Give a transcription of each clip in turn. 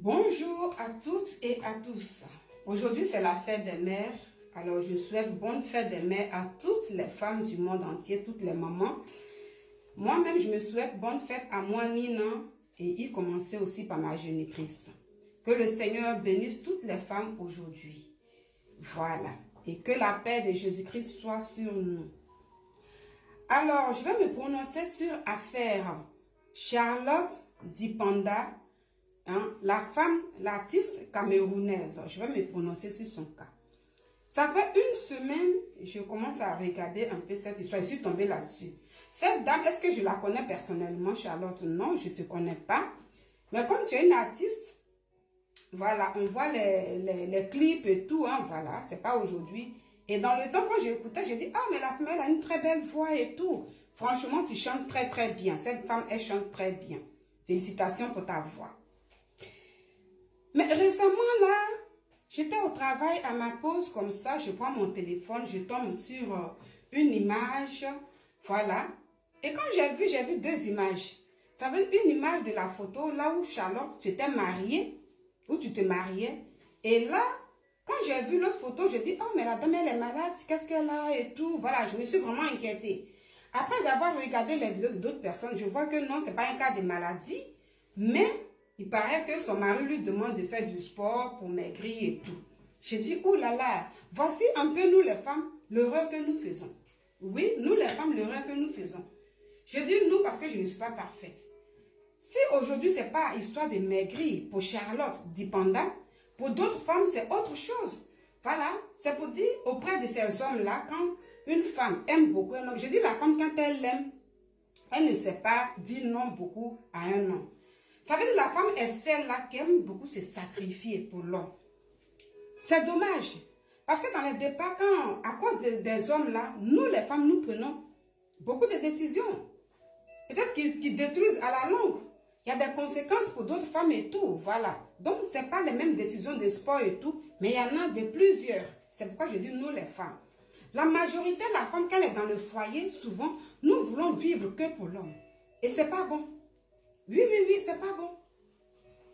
Bonjour à toutes et à tous. Aujourd'hui, c'est la fête des mères. Alors, je souhaite bonne fête des mères à toutes les femmes du monde entier, toutes les mamans. Moi-même, je me souhaite bonne fête à moi, Nina, et y commencer aussi par ma génitrice. Que le Seigneur bénisse toutes les femmes aujourd'hui. Voilà. Et que la paix de Jésus-Christ soit sur nous. Alors, je vais me prononcer sur affaire Charlotte Dipanda, la femme, l'artiste camerounaise. Je vais me prononcer sur son cas. Ça fait une semaine, je commence à regarder un peu cette histoire. Je suis tombée là-dessus. Cette dame, est-ce que je la connais personnellement, Charlotte? Non, je ne te connais pas. Mais comme tu es une artiste, voilà, on voit les clips et tout, hein, voilà, c'est pas aujourd'hui. Et dans le temps, quand j'écoutais, j'ai dit, ah, mais la femme, elle a une très belle voix et tout. Franchement, tu chantes très, très bien. Cette femme, elle chante très bien. Félicitations pour ta voix. Mais récemment, là, j'étais au travail à ma pause comme ça, je prends mon téléphone, je tombe sur une image, voilà. Et quand j'ai vu deux images. Ça veut dire une image de la photo, là où Charlotte, tu étais mariée, où tu te mariais. Et là, quand j'ai vu l'autre photo, je dis, oh, mais la dame, elle est malade, qu'est-ce qu'elle a et tout. Voilà, je me suis vraiment inquiétée. Après avoir regardé les vidéos d'autres personnes, je vois que non, ce n'est pas un cas de maladie, mais il paraît que son mari lui demande de faire du sport pour maigrir et tout. Je dis, oh là là, voici un peu nous les femmes, l'erreur que nous faisons. Oui, nous les femmes, l'erreur que nous faisons. Je dis nous parce que je ne suis pas parfaite. Si aujourd'hui, ce n'est pas histoire de maigrir pour Charlotte Dipanda, pour d'autres femmes, c'est autre chose. Voilà, c'est pour dire auprès de ces hommes-là, quand une femme aime beaucoup un homme, je dis la femme, quand elle l'aime, elle ne sait pas dire non beaucoup à un homme. Ça veut dire que la femme est celle-là qui aime beaucoup se sacrifier pour l'homme. C'est dommage. Parce que dans le départ, à cause des hommes-là, nous les femmes, nous prenons beaucoup de décisions. Peut-être qui détruisent à la longue. Il y a des conséquences pour d'autres femmes et tout. Voilà. Donc, ce n'est pas les mêmes décisions de sport et tout, mais il y en a de plusieurs. C'est pourquoi je dis nous les femmes. La majorité de la femme, quand elle est dans le foyer, souvent, nous voulons vivre que pour l'homme. Et ce n'est pas bon. Oui, c'est pas bon.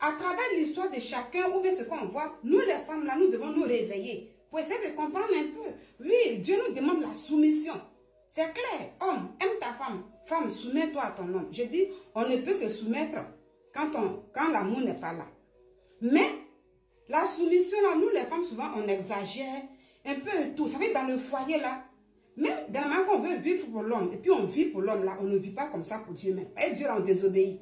À travers l'histoire de chacun, ou bien ce qu'on voit, nous les femmes, là, nous devons nous réveiller pour essayer de comprendre un peu. Oui, Dieu nous demande la soumission. C'est clair. Homme, aime ta femme. Femme, soumets-toi à ton homme. Je dis, on ne peut se soumettre quand l'amour n'est pas là. Mais, la soumission, là, nous les femmes, souvent, on exagère un peu tout. Ça veut dire dans le foyer, là, même dans la manière qu'on veut vivre pour l'homme, et puis on vit pour l'homme, là, on ne vit pas comme ça pour Dieu même. Et Dieu, là, on désobéit.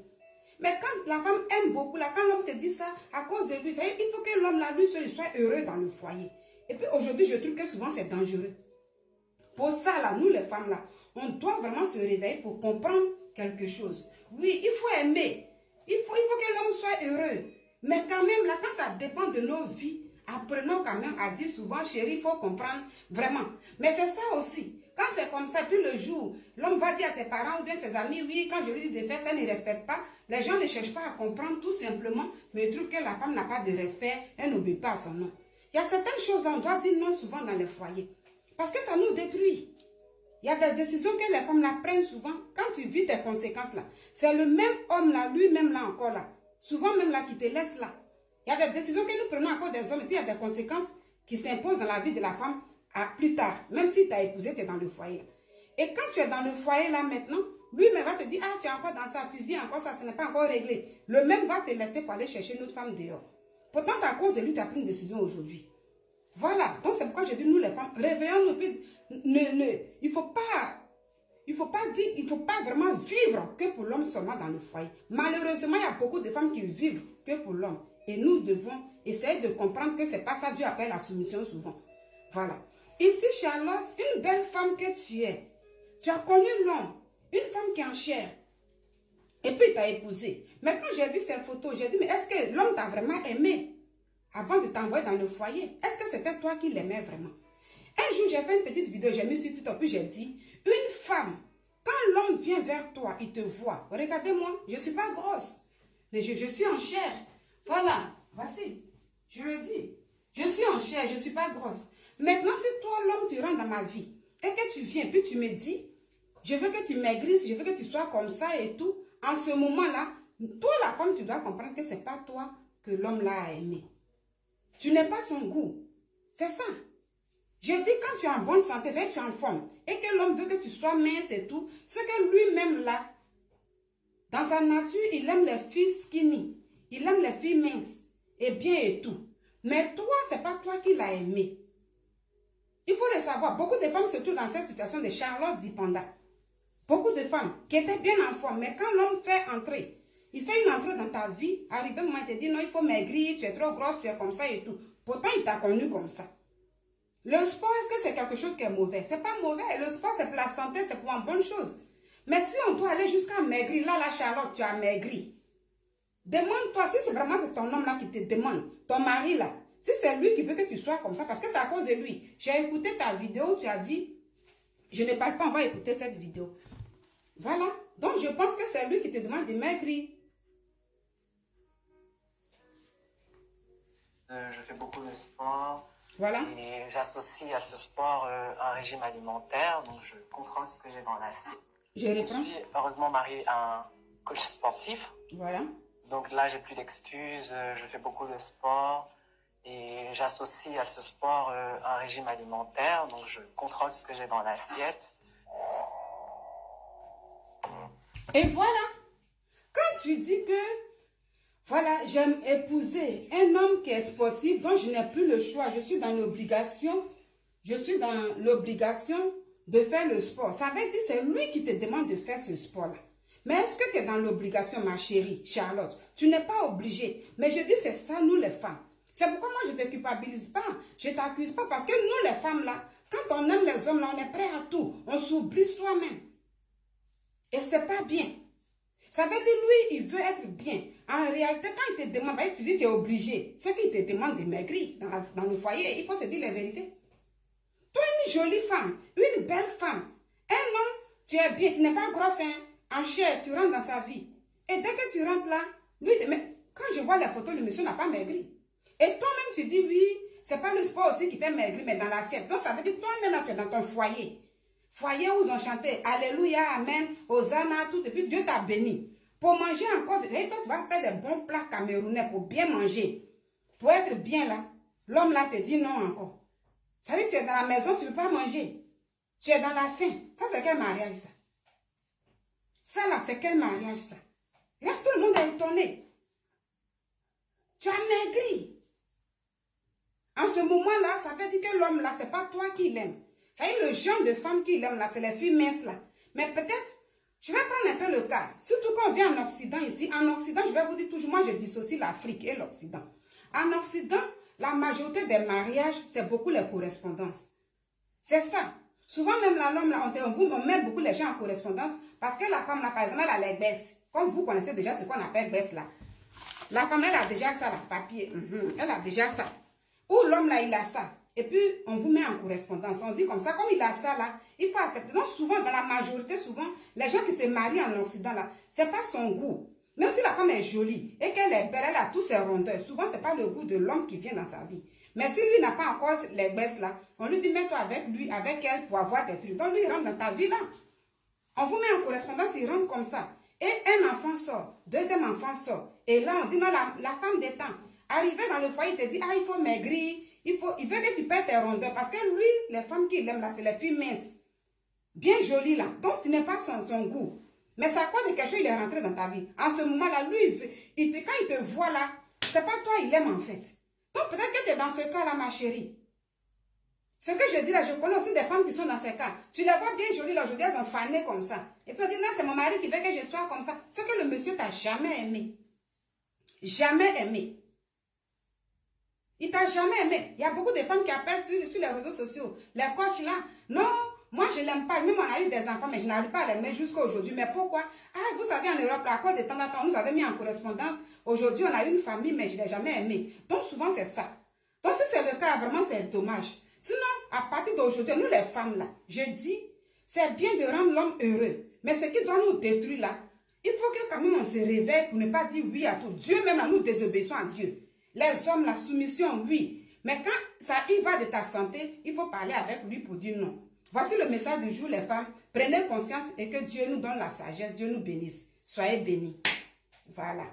Mais quand la femme aime beaucoup, là, quand l'homme te dit ça, à cause de lui, ça veut dire, il faut que l'homme, là, lui seul, soit heureux dans le foyer. Et puis aujourd'hui, je trouve que souvent, c'est dangereux. Pour ça, là, nous, les femmes, là, on doit vraiment se réveiller pour comprendre quelque chose. Oui, il faut aimer. Il faut que l'homme soit heureux. Mais quand même, là, quand ça dépend de nos vies, apprenons quand même à dire souvent, chérie, il faut comprendre vraiment. Mais c'est ça aussi. Quand c'est comme ça, puis le jour, l'homme va dire à ses parents ou bien ses amis, oui, quand je lui dis de faire ça, il ne respecte pas. Les gens ne cherchent pas à comprendre tout simplement, mais ils trouvent que la femme n'a pas de respect, elle n'obéit pas à son nom. Il y a certaines choses là, on doit dire non souvent dans les foyers. Parce que ça nous détruit. Il y a des décisions que les femmes la prennent souvent. Quand tu vis tes conséquences là, c'est le même homme là, lui-même là encore là. Souvent même là qui te laisse là. Il y a des décisions que nous prenons à cause des hommes et puis il y a des conséquences qui s'imposent dans la vie de la femme à plus tard. Même si tu as épousé, tu es dans le foyer. Et quand tu es dans le foyer là maintenant, lui-même va te dire, ah tu es encore dans ça, tu vis encore ça, ce n'est pas encore réglé. Le même va te laisser pour aller chercher une autre femme dehors. Pourtant c'est à cause de lui que tu as pris une décision aujourd'hui. Voilà, donc c'est pourquoi je dis nous les femmes, réveillons-nous. Il faut pas vraiment vivre que pour l'homme seulement dans le foyer. Malheureusement, il y a beaucoup de femmes qui vivent que pour l'homme. Et nous devons essayer de comprendre que ce n'est pas ça Dieu appelle la soumission souvent. Voilà. Ici, Charlotte, une belle femme que tu es. Tu as connu l'homme, une femme qui est en chair. Et puis, tu as épousé. Mais quand j'ai vu ces photos, j'ai dit, mais est-ce que l'homme t'a vraiment aimé avant de t'envoyer dans le foyer? Est-ce que c'était toi qui l'aimais vraiment? Un jour, j'ai fait une petite vidéo, j'ai mis sur TikTok, puis j'ai dit, une femme, quand l'homme vient vers toi, il te voit. Regardez-moi, je ne suis pas grosse, mais je suis en chair. Voilà, voici, je le dis. Je suis en chair, je ne suis pas grosse. Maintenant, si toi, l'homme, tu rentres dans ma vie, et que tu viens, puis tu me dis, je veux que tu maigrisses, je veux que tu sois comme ça et tout, en ce moment-là, toi, la femme, tu dois comprendre que ce n'est pas toi que l'homme là a aimé. Tu n'es pas son goût. C'est ça. Je dis quand tu es en bonne santé, tu es en forme, et que l'homme veut que tu sois mince et tout, c'est que lui-même là, dans sa nature, il aime les filles skinny. Il aime les filles minces et bien et tout. Mais toi, ce n'est pas toi qui l'as aimé. Il faut le savoir. Beaucoup de femmes se trouvent dans cette situation de Charlotte Dipanda. Beaucoup de femmes qui étaient bien en forme, mais quand l'homme fait entrer, il fait une entrée dans ta vie, arrivé un moment, il te dit non, il faut maigrir, tu es trop grosse, tu es comme ça et tout. Pourtant, il t'a connu comme ça. Le sport, est-ce que c'est quelque chose qui est mauvais? Ce n'est pas mauvais. Le sport, c'est pour la santé, c'est pour une bonne chose. Mais si on doit aller jusqu'à maigrir, là, Charlotte, tu as maigri. Demande-toi, si c'est vraiment ton homme là qui te demande, ton mari là, si c'est lui qui veut que tu sois comme ça, parce que c'est à cause de lui. J'ai écouté ta vidéo, tu as dit, je ne parle pas, on va écouter cette vidéo. Voilà. Donc, je pense que c'est lui qui te demande de maigrir. Je fais beaucoup de sport. Voilà. Et j'associe à ce sport un régime alimentaire. Donc, je contrôle ce que j'ai dans l'assiette. Je reprends. Je suis heureusement mariée à un coach sportif. Voilà. Donc là, j'ai plus d'excuses. Je fais beaucoup de sport. Et j'associe à ce sport un régime alimentaire. Donc, je contrôle ce que j'ai dans l'assiette. Et voilà. Quand tu dis que, voilà, j'aime épouser un homme qui est sportif, donc je n'ai plus le choix. Je suis dans l'obligation. Je suis dans l'obligation de faire le sport. Ça veut dire que c'est lui qui te demande de faire ce sport-là. Mais est-ce que tu es dans l'obligation, ma chérie, Charlotte? Tu n'es pas obligée. Mais je dis, c'est ça, nous les femmes. C'est pourquoi moi, je ne te culpabilise pas. Je ne t'accuse pas. Parce que nous, les femmes, là, quand on aime les hommes, là, on est prêt à tout. On s'oublie soi-même. Et ce n'est pas bien. Ça veut dire, lui, il veut être bien. En réalité, quand il te demande, tu dis que tu es obligé. C'est qu'il te demande de maigrir dans le foyer. Il faut se dire la vérité. Toi, une jolie femme, une belle femme, un homme, tu es bien, tu n'es pas grosse, hein, en chair, tu rentres dans sa vie. Et dès que tu rentres là, lui, mais quand je vois les photos, le monsieur n'a pas maigri. Et toi-même, tu dis, oui, c'est pas le sport aussi qui fait maigrir, mais dans l'assiette. Donc, ça veut dire, toi-même, là, tu es dans ton foyer. Foyer où ils ont chanté, Alléluia, Amen, Hosanna, tout, et puis Dieu t'a béni. Pour manger encore, et toi, tu vas faire des bons plats camerounais pour bien manger. Pour être bien là, l'homme là te dit non encore. Ça veut dire que tu es dans la maison, tu ne peux pas manger. Tu es dans la faim. Ça, c'est quel mariage, ça? Ça, là, c'est quel mariage, ça? Regarde, tout le monde est étonné. Tu as maigri. En ce moment-là, ça veut dire que l'homme, là, ce n'est pas toi qui l'aime. Ça veut dire le genre de femme qui l'aime, là, c'est les filles minces, là. Mais peut-être, je vais prendre un peu le cas. Surtout quand on vient en Occident, ici. En Occident, je vais vous dire toujours, moi, je dissocie l'Afrique et l'Occident. En Occident, la majorité des mariages, c'est beaucoup les correspondances. C'est ça. Souvent, même l'homme, on met beaucoup les gens en correspondance parce que la femme, là, par exemple, elle a les baisses. Comme vous connaissez déjà ce qu'on appelle baisse, là. La femme, elle a déjà ça, là, papier. Elle a déjà ça. Ou l'homme, là, il a ça. Et puis, on vous met en correspondance. On dit comme ça, comme il a ça, là, il faut accepter. Donc, souvent, dans la majorité, souvent, les gens qui se marient en Occident, là, c'est pas son goût. Même si la femme est jolie et qu'elle est belle, elle a tous ses rondeurs, souvent, ce n'est pas le goût de l'homme qui vient dans sa vie. Mais si lui n'a pas encore les baisses là, on lui dit mets-toi avec lui, avec elle pour avoir des trucs. Donc lui, il rentre dans ta vie là. On vous met en correspondance, il rentre comme ça. Et un enfant sort, deuxième enfant sort. Et là, on dit non, la femme détend. Arrivé dans le foyer, il te dit ah, il faut maigrir, il veut que tu perdes tes rondeurs. Parce que lui, les femmes qu'il aime là, c'est les filles minces. Bien jolies là. Donc tu n'es pas son goût. Mais c'est à cause de quelque chose, il est rentré dans ta vie. En ce moment-là, lui, quand il te voit là, c'est pas toi, il aime en fait. Donc peut-être que tu es dans ce cas-là, ma chérie. Ce que je dis là, je connais aussi des femmes qui sont dans ces cas. Tu les vois bien jolies là, aujourd'hui, elles ont fané comme ça. Et puis on dit, non, c'est mon mari qui veut que je sois comme ça. C'est que le monsieur t'a jamais aimé. Jamais aimé. Il t'a jamais aimé. Il y a beaucoup de femmes qui appellent sur les réseaux sociaux. Les coachs là, non, moi je ne l'aime pas. Même on a eu des enfants, mais je n'arrive pas à l'aimer jusqu'à aujourd'hui. Mais pourquoi? Ah, vous savez, en Europe, à cause de temps en temps, on nous avait mis en correspondance. Aujourd'hui, on a eu une famille, mais je ne l'ai jamais aimé. Donc souvent, c'est ça. Donc si c'est le cas, vraiment, c'est dommage. Sinon, à partir d'aujourd'hui, nous les femmes là, je dis, c'est bien de rendre l'homme heureux. Mais ce qui doit nous détruire là, il faut que quand même on se réveille pour ne pas dire oui à tout. Dieu même là, nous désobéissons à Dieu. Les hommes, la soumission, oui. Mais quand ça y va de ta santé, il faut parler avec lui pour dire non. Voici le message du jour, les femmes. Prenez conscience et que Dieu nous donne la sagesse. Dieu nous bénisse. Soyez bénis. Voilà.